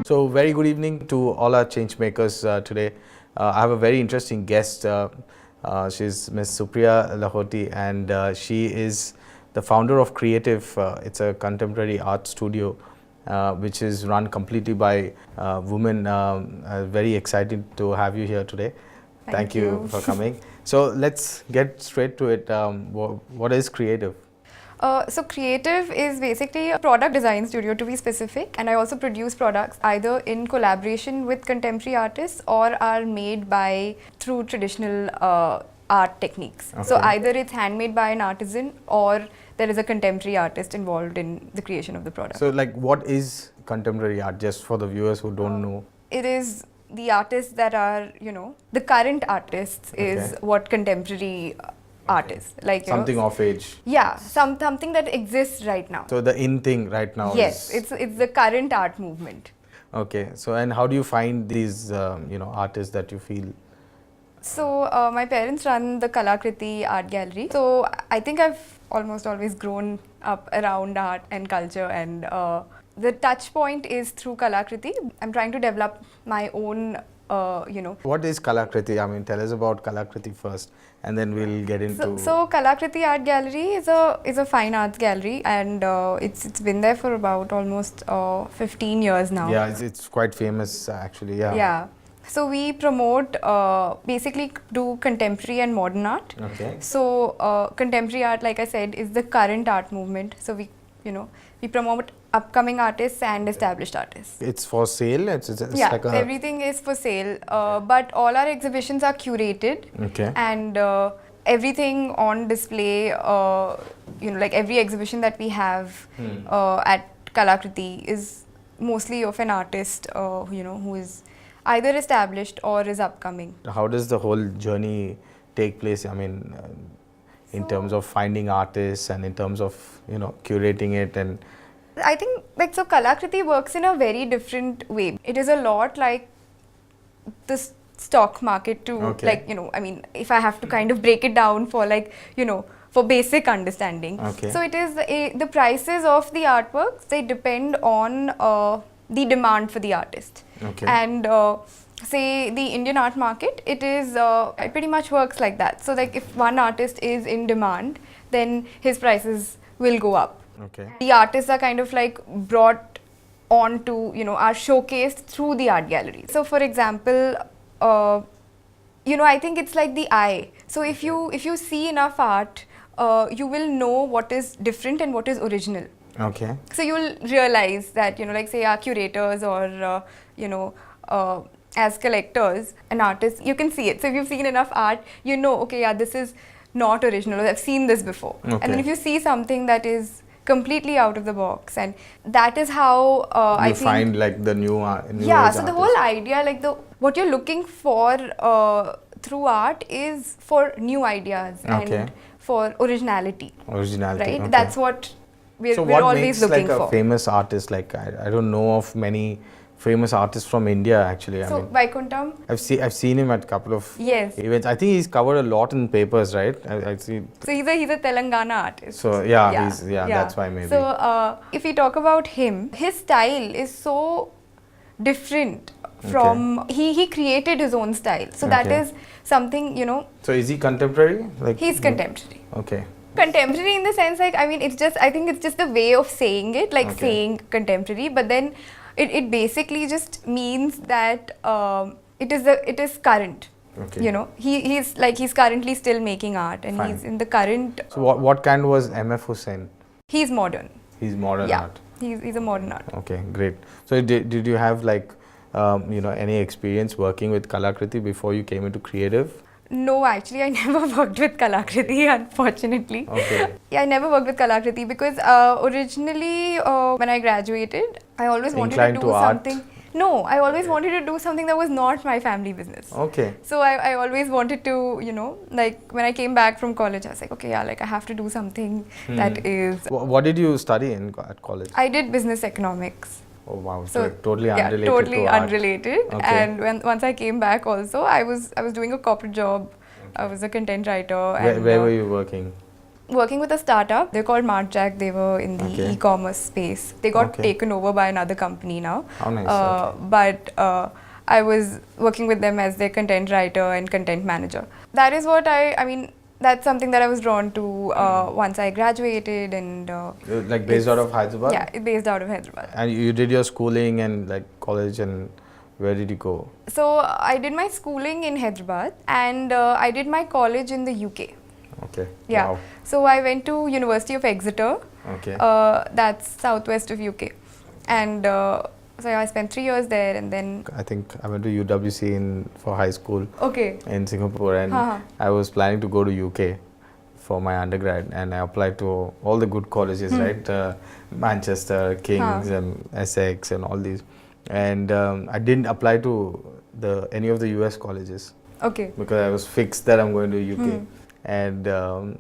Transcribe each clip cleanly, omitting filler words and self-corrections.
So very good evening to all our change makers today. I have a very interesting guest. She's Miss Supriya Lahoti, and she is the founder of Creatif. It's a contemporary art studio which is run completely by women. Very excited to have you here today. Thank you for coming. So let's get straight to it. What is Creatif? So Creatif is basically a product design studio, to be specific, and I also produce products either in collaboration with contemporary artists or are made through traditional art techniques. Okay. So either it's handmade by an artisan or there is a contemporary artist involved in the creation of the product. So like, what is contemporary art, just for the viewers who don't know? It is the artists that are, the current artists is what contemporary art is, like something of age. Yeah, something that exists right now. So the in thing right now. Yes, it's the current art movement. Okay, so and how do you find these artists that you feel? So my parents run the Creatif art gallery. So I think I've almost always grown up around art and culture, and the touch point is through Creatif. I'm trying to develop my own. What is Creatif? I mean, tell us about Creatif first, and then we'll get into. So Creatif Art Gallery is a fine arts gallery, and it's been there for about almost 15 years now. Yeah, it's quite famous actually. Yeah. Yeah. So we promote basically do contemporary and modern art. Okay. So contemporary art, like I said, is the current art movement. So we promote upcoming artists and established artists. It's for sale? It's yeah, like everything is for sale, but all our exhibitions are curated. Okay. And everything on display, like every exhibition that we have at Creatif is mostly of an artist, who is either established or is upcoming. How does the whole journey take place? I mean, in terms of finding artists and in terms of, curating it, and I think so Creatif works in a very different way. It is a lot like the stock market too. Like, if I have to kind of break it down for for basic understanding. Okay. So it is the prices of the artworks, they depend on the demand for the artist. Okay. And say the Indian art market, it pretty much works like that. So like if one artist is in demand, then his prices will go up. Okay. The artists are kind of like brought on to, are showcased through the art gallery. So for example, I think it's like the eye. So if you see enough art, you will know what is different and what is original. Okay. So you will realize that, like say our curators or, as collectors and artists, you can see it. So if you've seen enough art, okay, yeah, this is not original, I've seen this before. Okay. And then if you see something that is completely out of the box, and that is how I think find like the new yeah, so the whole idea, like what you're looking for through art is for new ideas and for originality. Right? Okay. That's what we're always looking for. So what makes like a famous artist? Like I don't know of many famous artists from India actually. So Vaikuntham, I've seen him at a couple of events. I think he's covered a lot in papers, right? I see. So he's a Telangana artist. So yeah, that's why maybe. So if we talk about him, his style is so different from he created his own style. So that is something, So is he contemporary? Like he's contemporary. Okay. Contemporary in the sense like I think it's just the way of saying it, like saying contemporary, but then it basically just means that it is current. Okay. He's currently still making art, and he's in the current. So what kind was MF Hussain? He's modern. He's modern art. He's a modern art. Okay, great. So did you have like any experience working with Creatif before you came into Creatif? No, actually, I never worked with Creatif, unfortunately. Okay. Yeah, I never worked with Creatif because originally, when I graduated, I always wanted to do something. No, I always wanted to do something that was not my family business. Okay. So I always wanted to, like when I came back from college, I was like, okay, yeah, like I have to do something that is. What did you study at college? I did business economics. Oh wow! So totally unrelated. Yeah, totally to art. unrelated. Okay. And once I came back, also I was doing a corporate job. I was a content writer. Where were you working? working with a startup. They're called MartJack. They were in the e-commerce space. They got taken over by another company now. How nice. But I was working with them as their content writer and content manager. That is what I mean, that's something that I was drawn to once I graduated, and like based out of Hyderabad? Yeah, based out of Hyderabad. And you did your schooling and like college, and where did you go? So I did my schooling in Hyderabad, and I did my college in the UK. Okay. Yeah. Wow. So I went to University of Exeter. Okay. That's southwest of UK, and so yeah, I spent 3 years there, and then I think I went to UWC for high school. Okay. In Singapore, and I was planning to go to UK for my undergrad, and I applied to all the good colleges, right? Manchester, King's, and Essex, and all these. And I didn't apply to any of the US colleges. Okay. Because I was fixed that I'm going to UK. And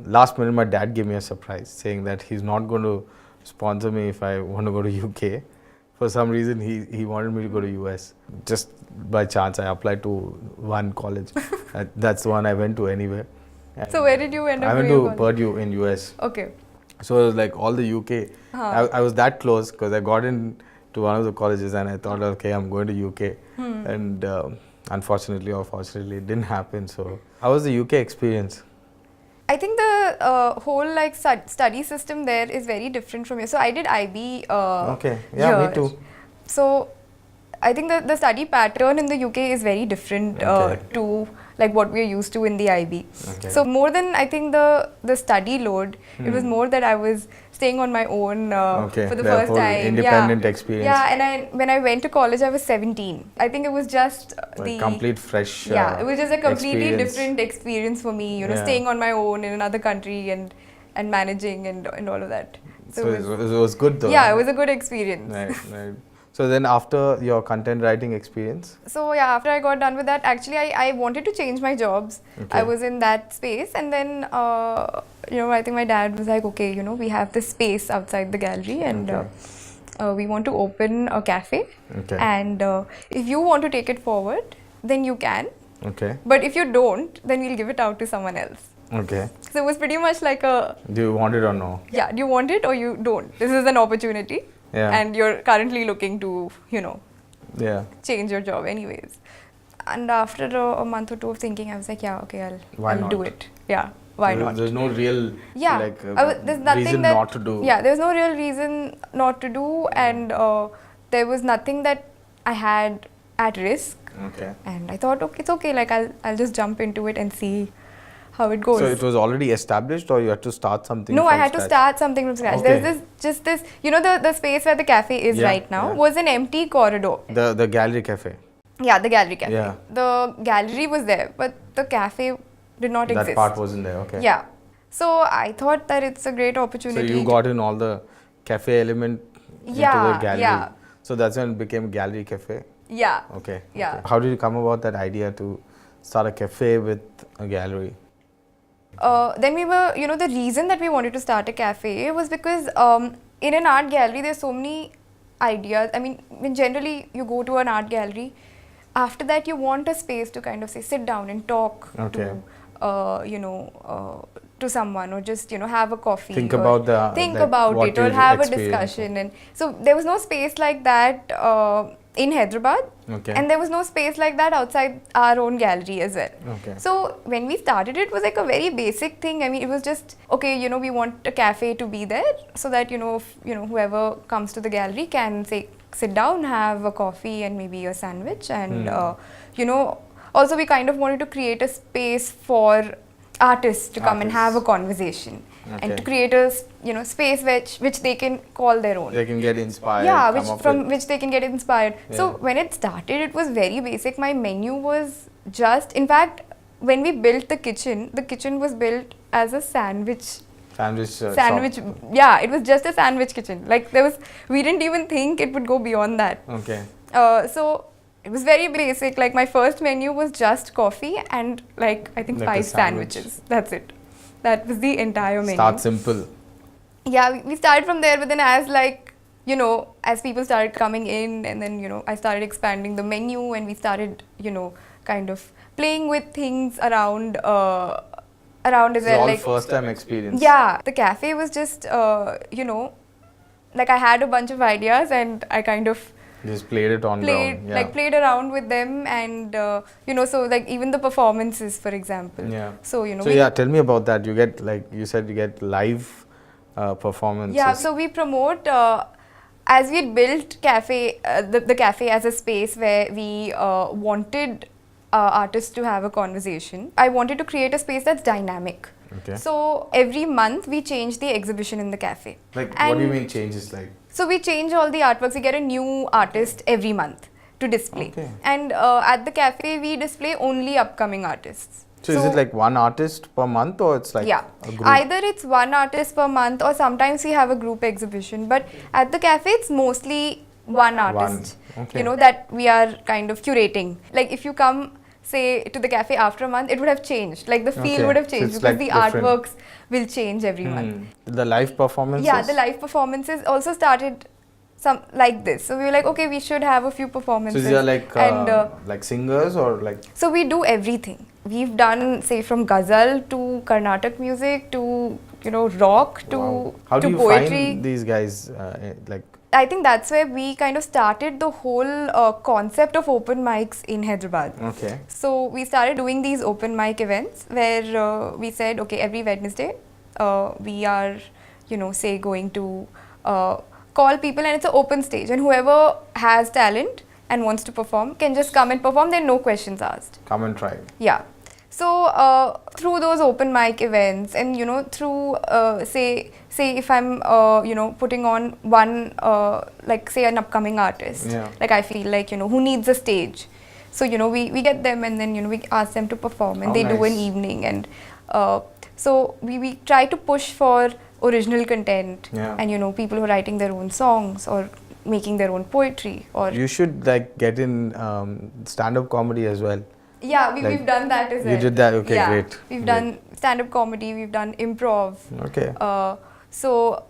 last minute, my dad gave me a surprise, saying that he's not going to sponsor me if I want to go to UK. For some reason, he wanted me to go to US. Just by chance, I applied to one college. That's the one I went to anyway. And so where did you end up? I went to Purdue in US. Okay. So it was like all the UK. I was that close because I got into one of the colleges, and I thought, okay, I'm going to UK. And unfortunately or fortunately, it didn't happen. So how was the UK experience? I think the whole like study system there is very different from here. So I did IB. Okay. Yeah, here. me too. So I think the study pattern in the UK is very different to like what we're used to in the IB. Okay. So more than I think the study load, it was more that I was staying on my own for the first time. Independent experience. Yeah, and when I went to college, I was 17. I think it was just the complete fresh. Yeah, it was just a completely different experience for me. You know, staying on my own in another country and managing and all of that. So it was good though. Yeah, it was a good experience. Right. So then after your content writing experience? So yeah, after I got done with that, actually I wanted to change my jobs. I was in that space, and then I think my dad was like, okay, we have this space outside the gallery, and we want to open a cafe. Okay. And if you want to take it forward, then you can. Okay. But if you don't, then we'll give it out to someone else. Okay. So it was pretty much like a... Do you want it or no? Yeah, do you want it or you don't? This is an opportunity. Yeah. And you're currently looking to, change your job anyways. And after a month or two of thinking, I was like, yeah, okay, I'll do it. Yeah, why not? There's no real there's nothing reason not to do. Yeah, there's no real reason not to do, and there was nothing that I had at risk. Okay. And I thought, okay, it's okay, like I'll just jump into it and see how it goes. So it was already established, or you had to start something? No, I had to start something from scratch. Okay. There's this, the space where the cafe is right now was an empty corridor. The gallery cafe. Yeah, the gallery cafe. Yeah. The gallery was there, but the cafe did not exist. That part wasn't there. Okay. Yeah. So I thought that it's a great opportunity. So you got in all the cafe element into the gallery. Yeah. So that's when it became gallery cafe. Yeah. Okay. Yeah. Okay. How did you come about that idea to start a cafe with a gallery? Then we were, the reason that we wanted to start a cafe was because in an art gallery, there's so many ideas. I mean, when generally you go to an art gallery, after that you want a space to kind of say, sit down and talk to, to someone, or just, have a coffee. Think about it, or have a discussion. And so there was no space like that in Hyderabad, and there was no space like that outside our own gallery as well. So when we started, it was like a very basic thing. I mean, it was just, okay, we want a cafe to be there so that, whoever comes to the gallery can say, sit down, have a coffee and maybe a sandwich. And, also we kind of wanted to create a space for artists to come and have a conversation. And to create a space which they can call their own. They can get inspired. Yeah, which they can get inspired. Yeah. So when it started, it was very basic. My menu was just, in fact, when we built the kitchen was built as a sandwich. Sandwich. Yeah, it was just a sandwich kitchen. Like we didn't even think it would go beyond that. Okay. So it was very basic. Like my first menu was just coffee and I think 5 sandwiches. That's it. That was the entire menu. Start simple. Yeah, we started from there, but then as people started coming in, and then, I started expanding the menu, and we started, kind of playing with things around around as It's well. all Like, first time experience. yeah, the cafe was just, like I had a bunch of ideas and I kind of Just played it on ground. Yeah. played around with them, and so like even the performances, for example. Yeah. So Tell me about that. You get, like you said, you get live performances. yeah, so we promote, as we built cafe, the cafe as a space where we wanted artists to have a conversation. I wanted to create a space that's dynamic. Okay. So every month we change the exhibition in the cafe. Like, what do you mean changes? Like, so we change all the artworks. We get a new artist every month to display. Okay. And at the cafe we display only upcoming artists. so is it like one artist per month, or it's like Yeah, a group? either it's one artist per month, or sometimes we have a group exhibition. But at the cafe it's mostly one artist. Okay. That we are kind of curating. Like if you come, say, to the cafe after a month, it would have changed. Like the feel Okay. would have So changed it's because like the different. artworks will change every month. The live performances? Yeah, the live performances also started some like this. So we were like, okay, we should have a few So performances. these are like like singers, or like? So we do everything. We've done, say, from ghazal to Carnatic music to rock to Wow. How to do you poetry. find these guys? Like, I think that's where we kind of started the whole concept of open mics in Hyderabad. okay. So we started doing these open mic events where we said, okay, every Wednesday we are, say, going to call people, and it's an open stage, and whoever has talent and wants to perform can just come and perform. There are no questions asked. Come and try. Yeah. So through those open mic events, and through say if I'm putting on one like, say, an upcoming artist, Yeah. like I feel like who needs a stage, so we get them, and then we ask them to perform, and Oh, they do an nice. evening, and so we try to push for original content. Yeah. And people who are writing their own songs or making their own poetry, or You should like get in stand-up comedy as well. yeah, like, we've done that as well. You did that? Okay, yeah. great. We've Great. done stand-up comedy, we've done improv. Okay. So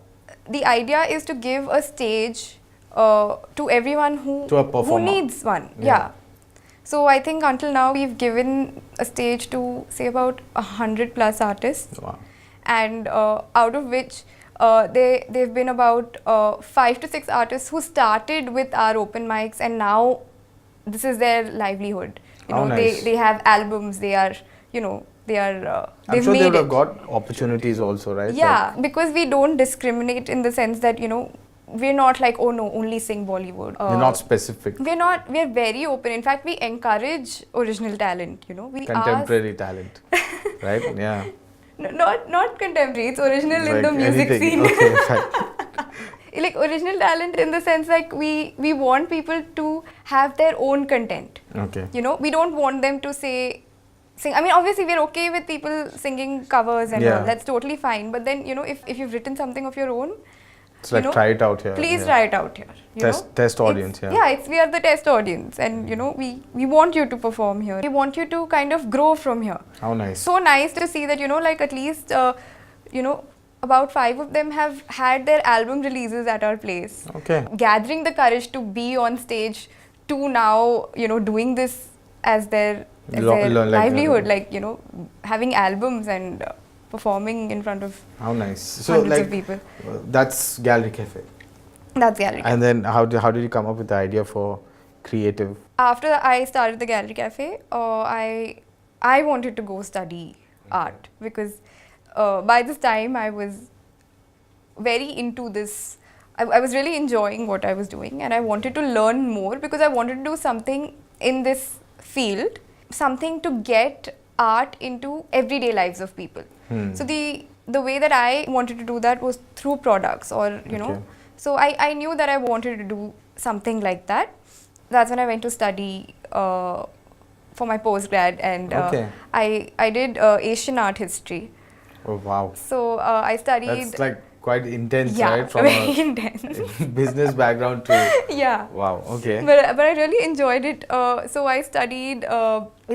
the idea is to give a stage to everyone who To a performer. needs one. Yeah. Yeah. So I think until now we've given a stage to, say, about 100+ artists, Wow. and out of which they've been about 5 to 6 artists who started with our open mics, and now this is their livelihood. How nice. They have albums. They are they are I'm they've sure they made would have it. got opportunities also, right? Yeah, because we don't discriminate in the sense that we're not like, oh no, only sing Bollywood. You're not specific. We're very open. In fact, we encourage original talent. We Contemporary talent, right? Yeah. not contemporary. It's original in Like the music anything. scene. Okay, fine. Like original talent in the sense, like we want people to have their own content. Okay. We don't want them to sing. I mean, obviously we're okay with people singing covers and Yeah. all. That's totally fine. But then if you've written something of your own, It's like try it out here. please yeah. try it out here. Test audience. It's, Yeah. we are the test audience, and we want you to perform here. We want you to kind of grow from here. How nice. So nice to see that like at least about 5 of them have had their album releases at our place. Okay. Gathering the courage to be on stage, to now doing this as their livelihood, like having albums and performing in front of How nice. So hundreds like of people. That's Gallery Cafe. That's Gallery Cafe. And then how did you come up with the idea for Creative? After I started the Gallery Cafe, I wanted to go study art, because by this time I was very into this. I was really enjoying what I was doing, and I wanted to learn more because I wanted to do something in this field, something to get art into everyday lives of people. So the way that I wanted to do that was through products, or Okay. so I knew that I wanted to do something like that. That's when I went to study for my postgrad, and Okay. I did Asian art history. Oh wow. So I studied. That's like quite intense, yeah, right? From very intense. a business background to Yeah. wow. Okay. But I really enjoyed it. So I studied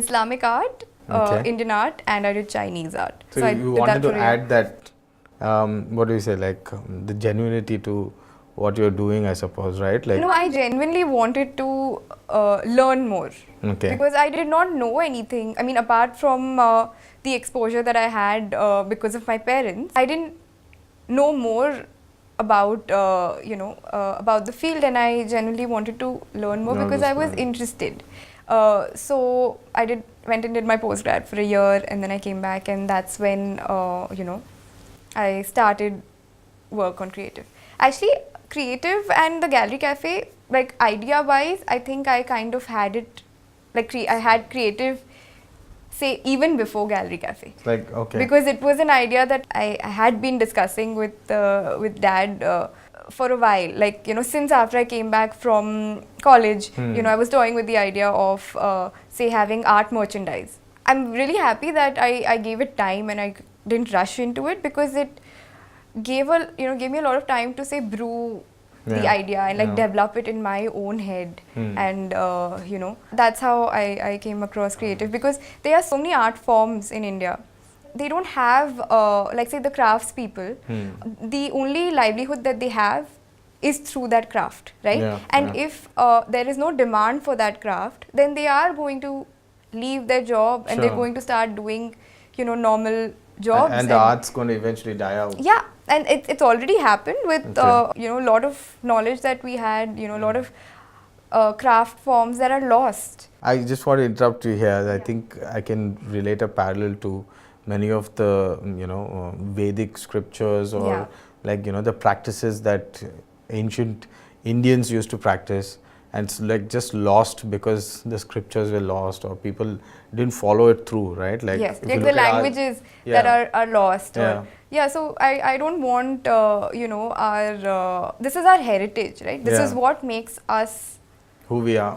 Islamic art, Okay. Indian art, and I did Chinese art. So I you did wanted that to for a year. add that, what do you say, like the genuinity to what you're doing, I suppose, right? Like, No, I genuinely wanted to learn more. okay. Because I did not know anything. I mean, apart from the exposure that I had because of my parents, I didn't know more about about the field, and I genuinely wanted to learn more because I was interested. So I went and did my postgrad for a year, and then I came back, and that's when I started work on Creatif. Actually, Creatif and the Gallery Cafe, like idea-wise, I think I kind of had it. Like I had Creatif, say, even before Gallery Cafe. Like, okay. Because it was an idea that I had been discussing with Dad for a while. Like, since after I came back from college, I was toying with the idea of, say, having art merchandise. I'm really happy that I gave it time and I didn't rush into it, because it gave me a lot of time to, say, brew the idea and like develop it in my own head. And that's how I came across Creatif, because there are so many art forms in India. They don't have like, say, the crafts people. The only livelihood that they have is through that craft, right? And if there is no demand for that craft, then they are going to leave their job and they're going to start doing normal jobs, and the art's going to eventually die out. Yeah, and it's already happened with a lot of knowledge that we had, a lot of craft forms that are lost. I just want to interrupt you here. I think I can relate a parallel to many of the Vedic scriptures, or like the practices that ancient Indians used to practice, and it's like just lost because the scriptures were lost or people didn't follow it through, right? Like, yes, like the languages that are lost. So I don't want our this is our heritage, right? This is what makes us who we are.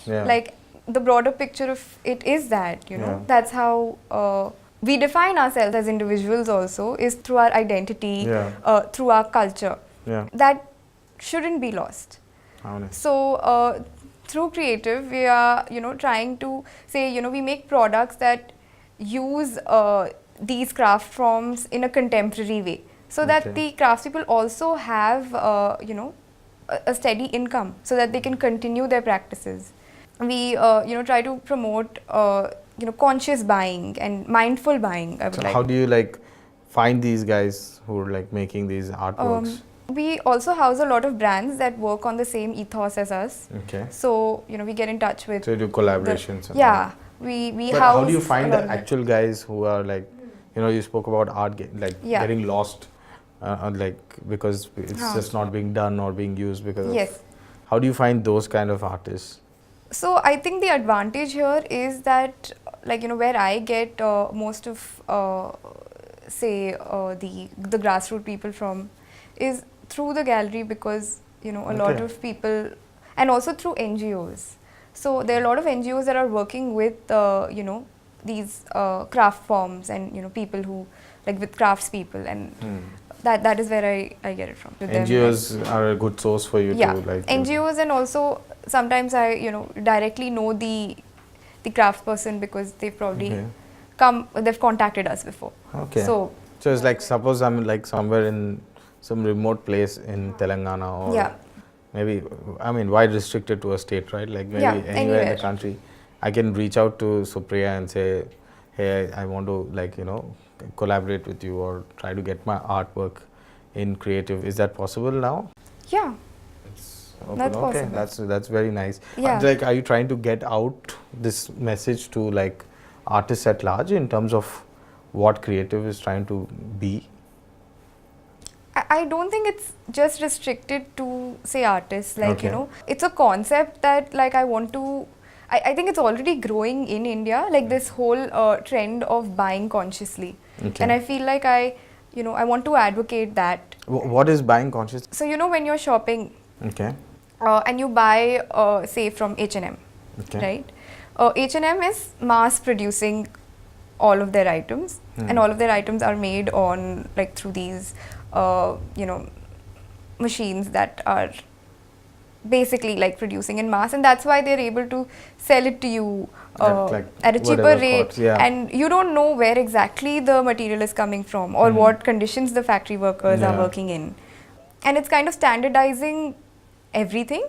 Like the broader picture of it is that that's how we define ourselves as individuals also, is through our identity, through our culture. That shouldn't be lost. So through Creatif, we are trying to say we make products that use these craft forms in a contemporary way, so that the craftspeople also have a steady income, so that they can continue their practices. We try to promote conscious buying and mindful buying. How do you like find these guys who are like making these artworks? We also house a lot of brands that work on the same ethos as us. So we get in touch with. So you do collaborations. We but house. How do you find the actual guys who are like, you spoke about art getting lost, like because it's just not being done or being used because of. How do you find those kind of artists? So I think the advantage here is that, like where I get most of say the grassroots people from is through the gallery, because a lot of people, and also through NGOs. So there are a lot of NGOs that are working with these craft forms and people who like with crafts people, and that is where I get it from. NGOs are a good source for you to like. NGOs, and also sometimes I directly know the crafts person, because they've probably they've contacted us before. So it's like, suppose I'm like somewhere in some remote place in Telangana, or maybe, I mean, why restricted to a state, right? Like maybe anywhere in the country, I can reach out to Supriya and say, hey, I want to like, collaborate with you or try to get my artwork in Creatif. Is that possible now? Yeah. That's possible. That's very nice. Like, are you trying to get out this message to like artists at large in terms of what Creatif is trying to be? I don't think it's just restricted to, say, artists. Like, it's a concept that like I want to, I think it's already growing in India, like this whole trend of buying consciously. And I feel like I want to advocate that. What is buying conscious? So, when you're shopping and you buy, say, from H&M, right? H&M is mass producing all of their items, and all of their items are made on like through these machines that are basically like producing in mass, and that's why they're able to sell it to you at a cheaper rate, and you don't know where exactly the material is coming from or what conditions the factory workers are working in. and it's kind of standardizing everything.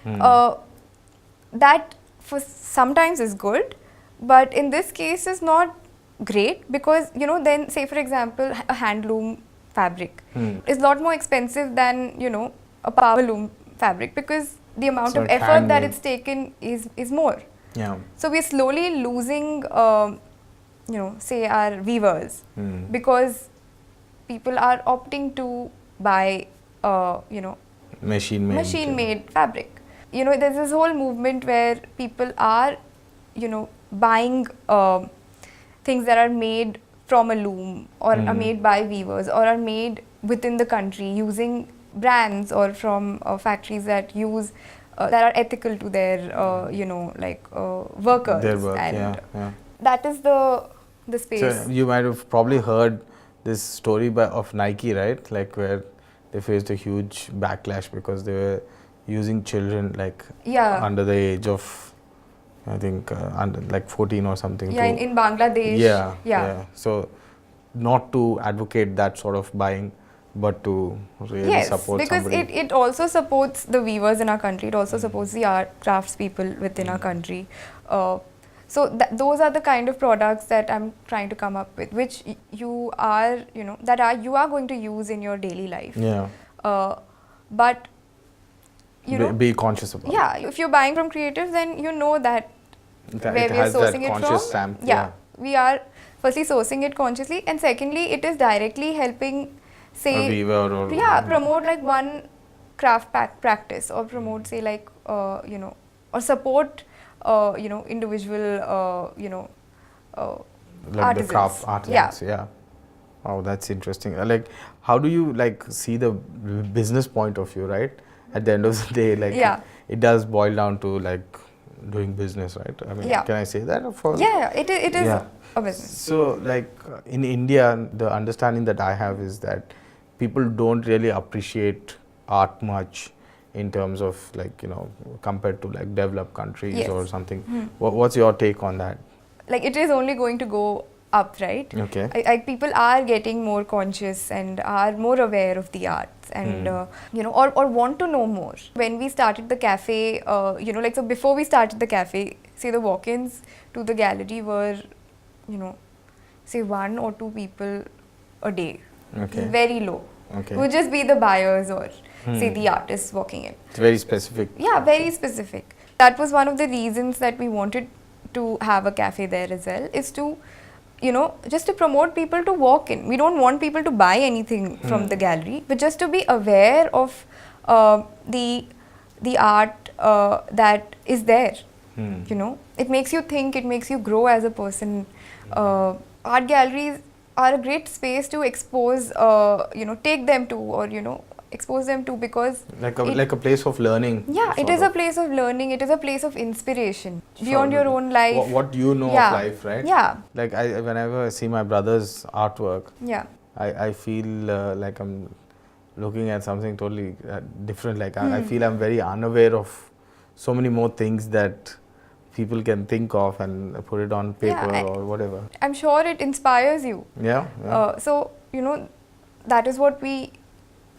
That for sometimes is good, but in this case is not great, because then say for example a handloom fabric is a lot more expensive than a power loom fabric, because the amount of effort that it's taken is more. Yeah. So we're slowly losing say our weavers, because people are opting to buy machine made fabric. There's this whole movement where people are buying things that are made from a loom, or are made by weavers, or are made within the country using brands, or from factories that use that are ethical to their workers. Their work, and yeah. that is the space. So you might have probably heard this story of Nike, right? Like where they faced a huge backlash because they were using children under the age of, I think, under like 14 or something. Yeah, in Bangladesh. Yeah. So not to advocate that sort of buying, but to really support because somebody. it also supports the weavers in our country. It also supports the art crafts people within our country. So those are the kind of products that I'm trying to come up with, which you are going to use in your daily life. Yeah. But be conscious about. Yeah, if you're buying from Creatif, then you know that where we are sourcing it from. Stamp, we are firstly sourcing it consciously, and secondly, it is directly helping, say, a weaver or promote like one craft practice, or promote, say, like or support individual like artisans. the craft artisans. Yeah. Oh, that's interesting. Like, how do you see the business point of view, right? At the end of the day, it does boil down to doing business, right? I mean, can I say that? It is a business. So, in India, the understanding that I have is that people don't really appreciate art much in terms of compared to developed countries or something. What's your take on that? It is only going to go up, right? Okay. People are getting more conscious and are more aware of the arts, and or want to know more. When we started the cafe, so before we started the cafe, say the walk-ins to the gallery were, say 1 or 2 people a day. Okay. Very low. Okay. It would just be the buyers or say the artists walking in. It's very specific. Yeah, very specific. That was one of the reasons that we wanted to have a cafe there as well, is to just to promote people to walk in. We don't want people to buy anything from the gallery, but just to be aware of the art that is there. It makes you think, it makes you grow as a person. Art galleries are a great space to expose, take them to, or expose them to, because like a place of learning. Yeah, it is a place of learning. It is a place of inspiration beyond your own life. What you know of life, right? Yeah. Whenever I see my brother's artwork, yeah, I feel like I'm looking at something totally different. I feel I'm very unaware of so many more things that people can think of and put it on paper or whatever. I'm sure it inspires you. Yeah. So that is what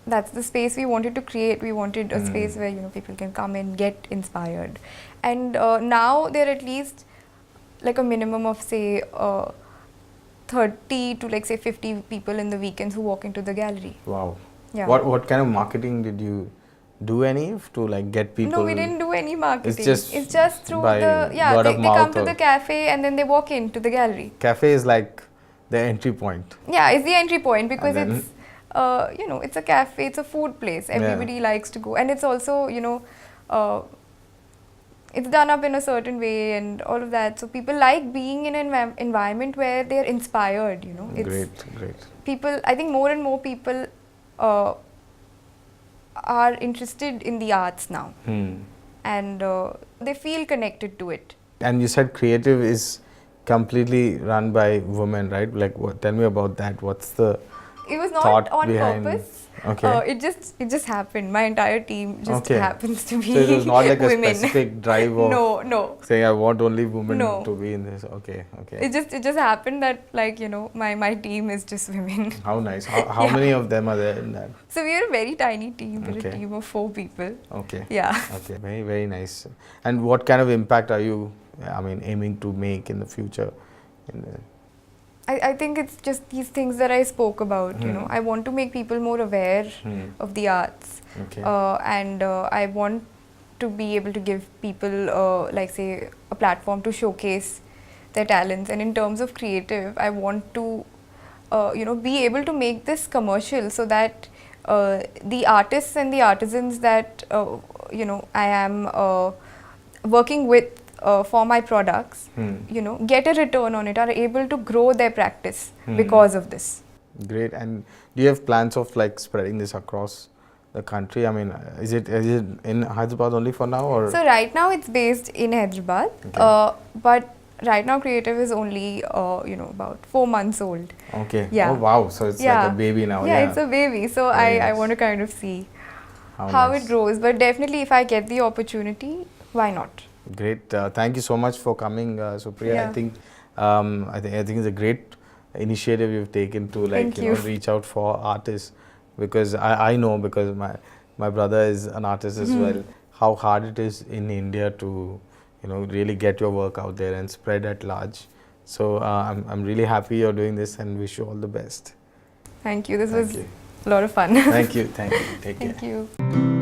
that's the space we wanted to create. We wanted a space where people can come and get inspired, and now there are at least a minimum of say 30 to say 50 people in the weekends who walk into the gallery. Wow. Yeah. What kind of marketing did you do to get people? No, we didn't do any marketing. It's just through by they mouth come to the cafe and then they walk into the gallery. Cafe is like the entry point. Yeah, it's the entry point, because it's it's a cafe, it's a food place. Everybody likes to go, and it's also it's done up in a certain way and all of that. So people like being in an environment where they're inspired. Great. People, I think more and more people are interested in the arts now, and they feel connected to it. And you said Creatif is completely run by women, right? Tell me about that. What's the It was not thought on behind? purpose. Okay. It just happened. My entire team just Okay. happens to be So it was not like a women. specific drive of No. saying I want only women No. to be in this. Okay. It just happened that, like, you know, my team is just women. How nice. How Yeah. many of them are there in that? So we are a very tiny team. We're Okay. a team of 4 people. Okay. Yeah. Okay. Very, very nice. And what kind of impact are you, aiming to make in the future? I think it's just these things that I spoke about, you know. I want to make people more aware of the arts. Okay. And I want to be able to give people, like, say, a platform to showcase their talents. And in terms of creative, I want to, be able to make this commercial so that the artists and the artisans that, I am working with for my products, get a return on it, are able to grow their practice because of this. Great. And do you have plans of like spreading this across the country? I mean, is it in Hyderabad only for now, or? So right now it's based in Hyderabad, but right now Creative is only about 4 months old. Okay. Yeah. Oh wow. So it's like a baby now. Yeah, it's a baby. So Very I nice. want to kind of see how nice. it grows. But definitely, if I get the opportunity, why not? Great. Thank you so much for coming, Supriya. Yeah. I think it's a great initiative you've taken to reach out for artists, because I know, because my brother is an artist as well, how hard it is in India to really get your work out there and spread at large. So I'm really happy you're doing this and wish you all the best. Thank you. This Thank was you. a lot of fun. Thank you. Take care. Thank you.